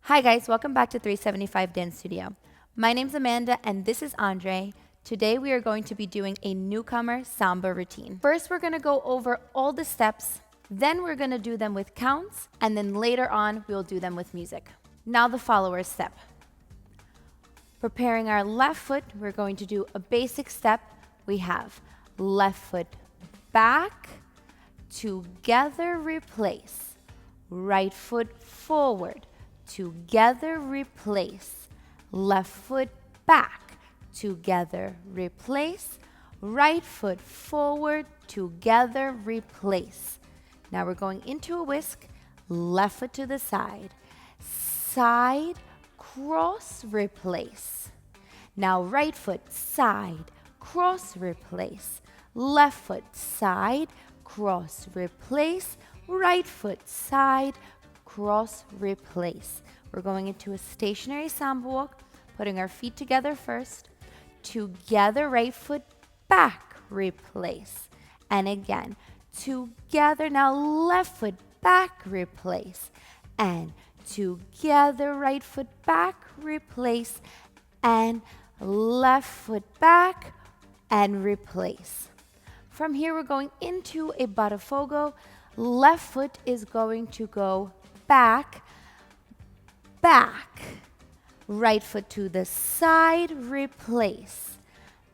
Hi guys, welcome back to 375 Dance Studio. My name's Amanda and this is Andriy. Today we are going to be doing a newcomer samba routine. First we're going to go over all the steps, then we're going to do them with counts, and then later on we'll do them with music. Now the follower step. Preparing our left foot, we're going to do a basic step. We have left foot back, together replace, right foot forward, together replace, left foot back, together replace, right foot forward, together replace. Now we're going into a whisk, left foot to the side, side, cross, replace. Now right foot, side, cross, replace, left foot, side, cross, replace, right foot, side, cross, replace. We're going into a stationary samba walk, putting our feet together first, together, right foot back, replace. And again, together, now left foot back, replace. And together, right foot back, replace. And left foot back and replace. From here, we're going into a botafogo. Left foot is going to go back, back. Right foot to the side, replace.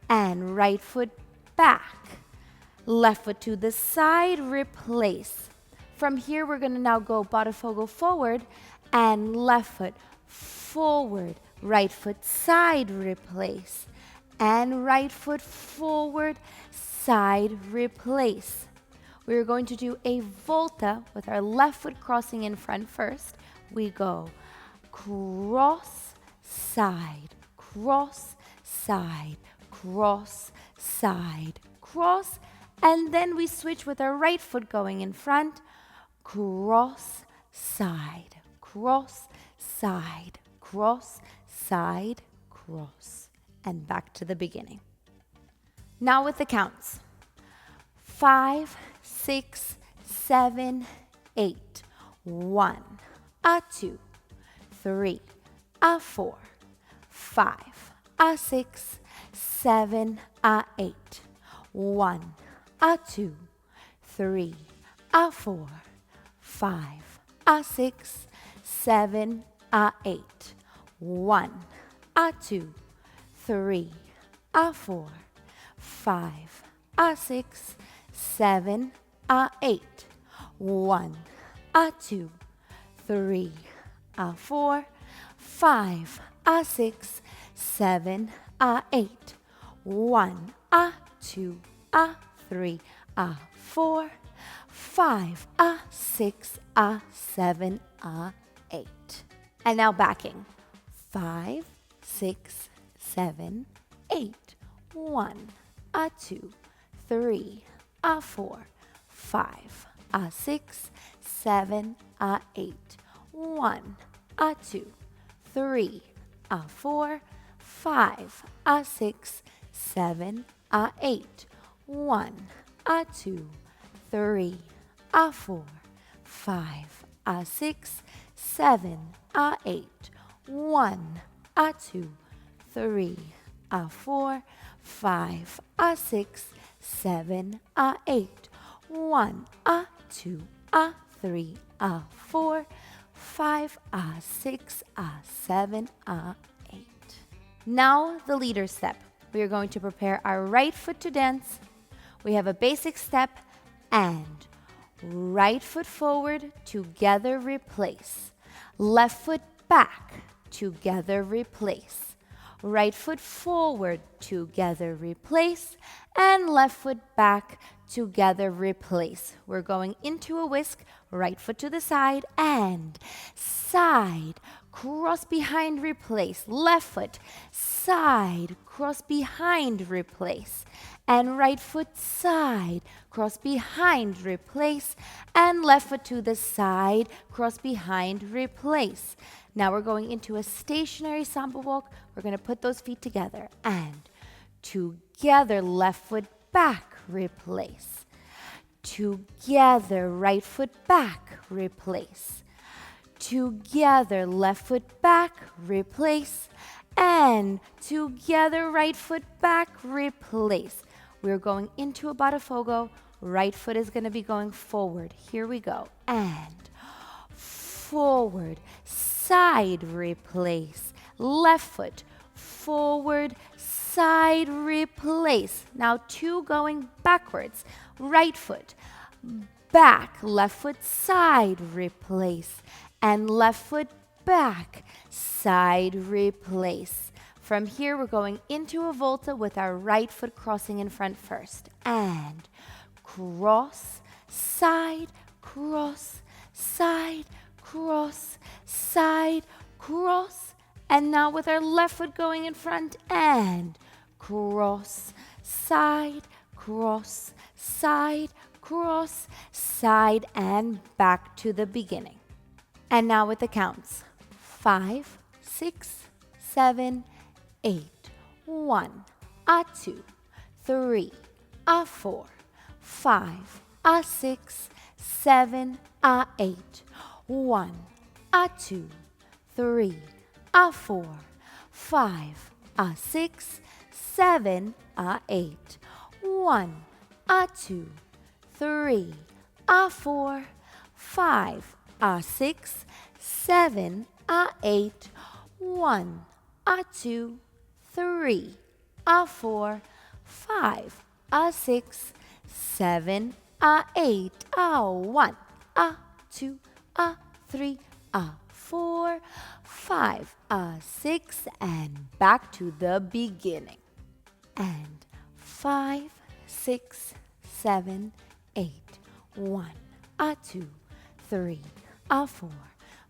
And right foot back. Left foot to the side, replace. From here, we're going to now go botafogo forward and left foot forward. Right foot side, replace. And right foot forward, side, replace. We're going to do a volta with our left foot crossing in front first. We go cross, side, cross, side, cross, side, cross. And then we switch with our right foot going in front. Cross, side, cross, side, cross, side, cross. And back to the beginning. Now with the counts. 5, 6, 7, 8. 1, 2, 3, 4, 5, 6, 7, 8. 1, 2, 3, 4, 5, 6, 7, 8. 1, 2, 3, 4, 5, 6, 7, 8. 1, 2, 3, 4, 5, 6, 7, 8. 1, 2, 3, 4, 5, 6, 7, 8. And now backing. 5, 6, 7, 8. 1, 2, 3, 4, 5, 6, 7, 8. 1, 2, 3, 4, 5, 6, 7, 8. 1, 2, 3, 4, 5, 6, 7, 8. 1, 2, 3, 4, 5, 6, 7, 8. 1, 2, 3, 4, 5, 6, 7, 8. Now the leader step. We are going to prepare our right foot to dance. We have a basic step and right foot forward, together replace. Left foot back, together replace. Right foot forward, together replace. And left foot back, together replace. We're going into a whisk, right foot to the side and side, cross behind, replace. Left foot, side, cross behind, replace. And right foot side, cross behind, replace. And left foot to the side, cross behind, replace. Now we're going into a stationary samba walk. We're going to put those feet together and together, left foot back, replace. Together, right foot back, replace. together, left foot back, replace, and together, right foot back, replace. We're going into a batafogo. Right foot is going to be going forward. Here we go. And forward, side, replace. Left foot, forward, side, replace. Now 2 going backwards. Right foot, back, left foot, side, replace. And left foot, back, side, replace. From here, we're going into a volta with our right foot crossing in front first. And cross, side, cross, side, cross, side, cross. And now with our left foot going in front and cross, side, cross, side, cross, side, and back to the beginning. And now with the counts. 5, 6, 7, 8. 1, 2, 3, 4, 5, 6, 7, 8. 1, 2, 3, 4, 5, 6, 7, 8. 1, 2, 3, 4, 5, 6, 7, 8. 1, 2, 3, 4, 5, 6, 7, 8. 1, 2, 3, 4, 5, 6, and back to the beginning. And 5, 6, 7, 8. 1, 2, 3, 4,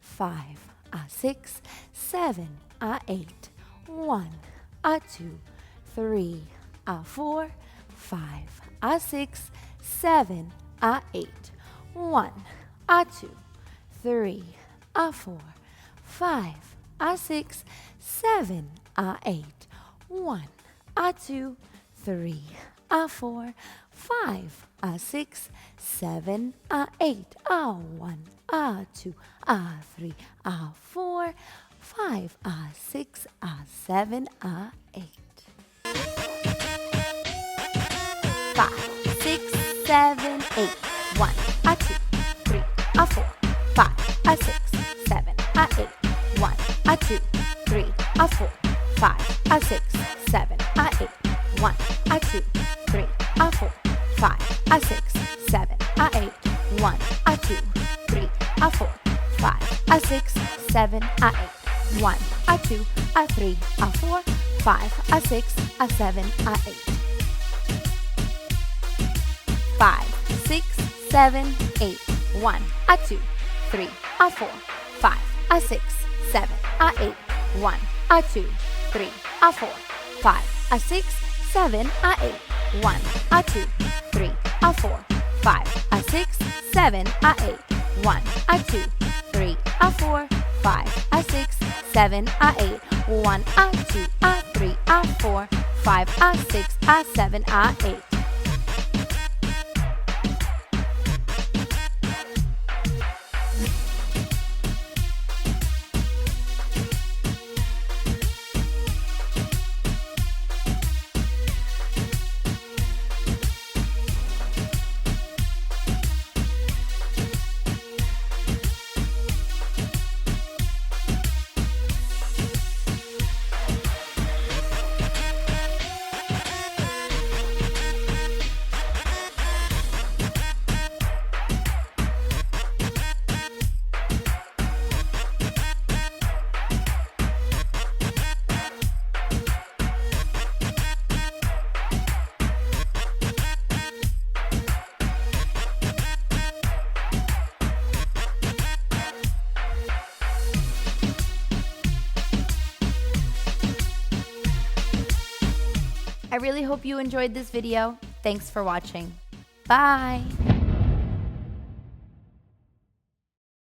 5, 6, 7, 8. 1, 2, 3, 4, 5, 6, 7, 8. 1, 2, 3, 4, 5, 6, 7, 8. 1, 2, 3, 4, 5, 6, 7, 8. 1, 2, 3, 4, 5, 6, 7, 8. 5, 6, 7, 8. 1, 2, 3, 4, 5, 6, 7, 8. 1, 2, 3, 4, 5, 6, 7, 8. 1, 2, 3, 4, 5, 6, 7, 8. 1, 2, 3, 4, 5, 6, 7, 8. 1, 2, 3, 4, 5, 6, 7, 8. 5, 6, 7, 8. 1, 2, 3, 4, 5, 6, 7, 8. 1, 2, 3, 4, 5, 6, 7, 8. 1, 2, 3, 4, 5, 6, 7, 8. 1, 2, 3, 4, 5, 6, 7, 8. 1, 2, 3, 4, 5, 6, 7, 8. I really hope you enjoyed this video. Thanks for watching. Bye.